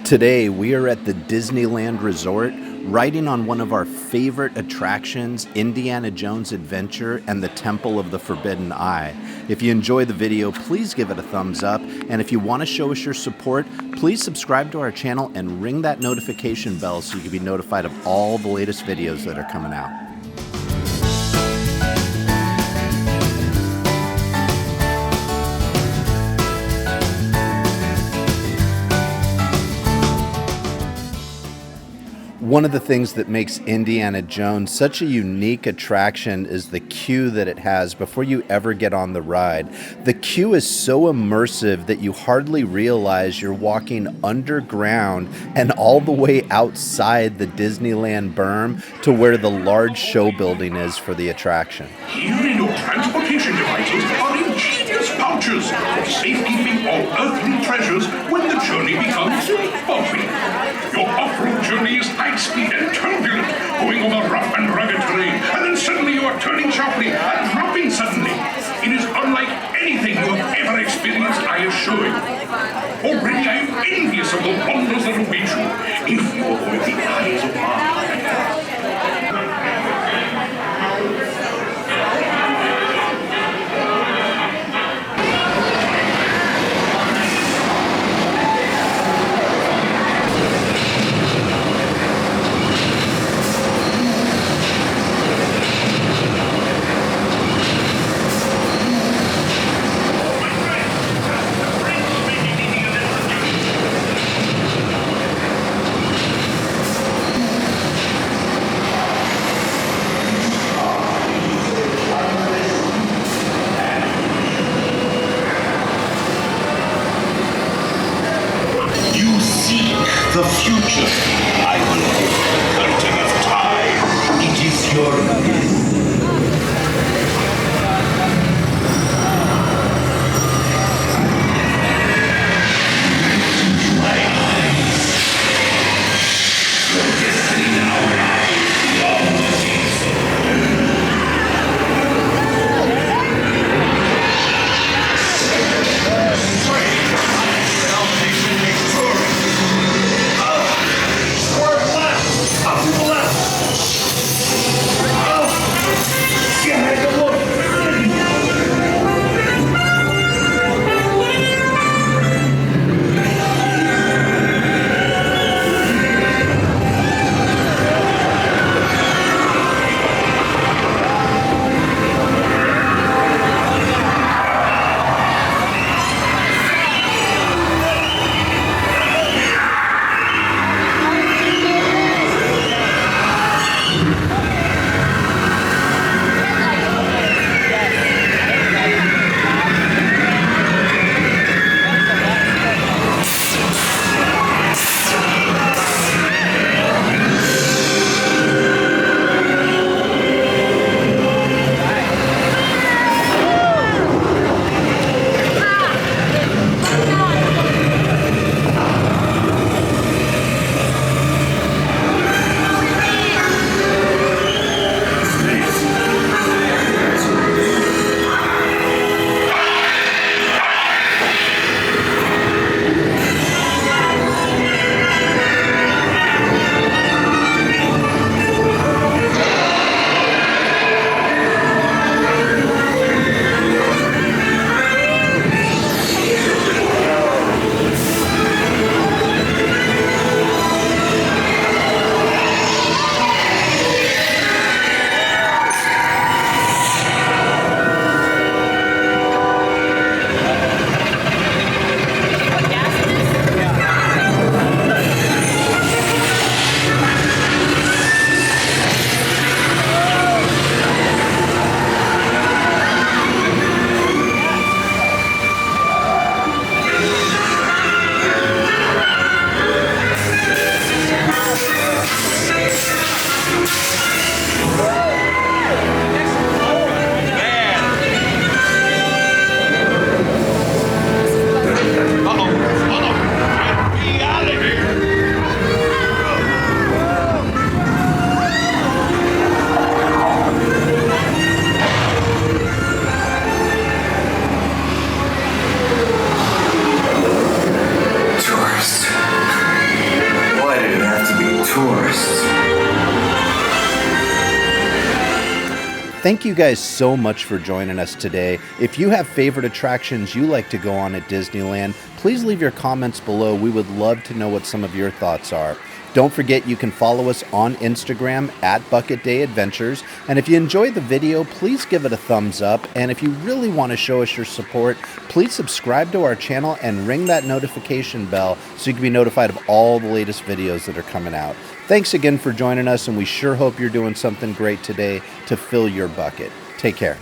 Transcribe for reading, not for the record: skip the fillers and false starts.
Today, we are at the Disneyland Resort, riding on one of our favorite attractions, Indiana Jones Adventure and the Temple of the Forbidden Eye. If you enjoy the video, please give it a thumbs up, and if you want to show us your support, please subscribe to our channel and ring that notification bell so you can be notified of all the latest videos that are coming out. One of the things that makes Indiana Jones such a unique attraction is the queue that it has before you ever get on the ride. The queue is so immersive that you hardly realize you're walking underground and all the way outside the Disneyland berm to where the large show building is for the attraction. Here in your transportation devices are ingenious pouches for safekeeping all earthly treasures when the journey becomes bumpy. Your off-road journey is high-speed and turbulent, going over rough and rugged terrain, and then suddenly you are turning sharply and dropping suddenly. It is unlike anything you have ever experienced, I assure you. Already I am envious of the wonders that await you if you avoid the eyes of mine. The future. I will lift the curtain of time. It is your will. My eyes. Your destiny now lies beyond the gates of Thank you guys so much for joining us today. If you have favorite attractions you like to go on at Disneyland, please leave your comments below. We would love to know what some of your thoughts are. Don't forget you can follow us on Instagram at Bucket Day Adventures. And if you enjoyed the video, please give it a thumbs up. And if you really want to show us your support, please subscribe to our channel and ring that notification bell so you can be notified of all the latest videos that are coming out. Thanks again for joining us, and we sure hope you're doing something great today to fill your bucket. Take care.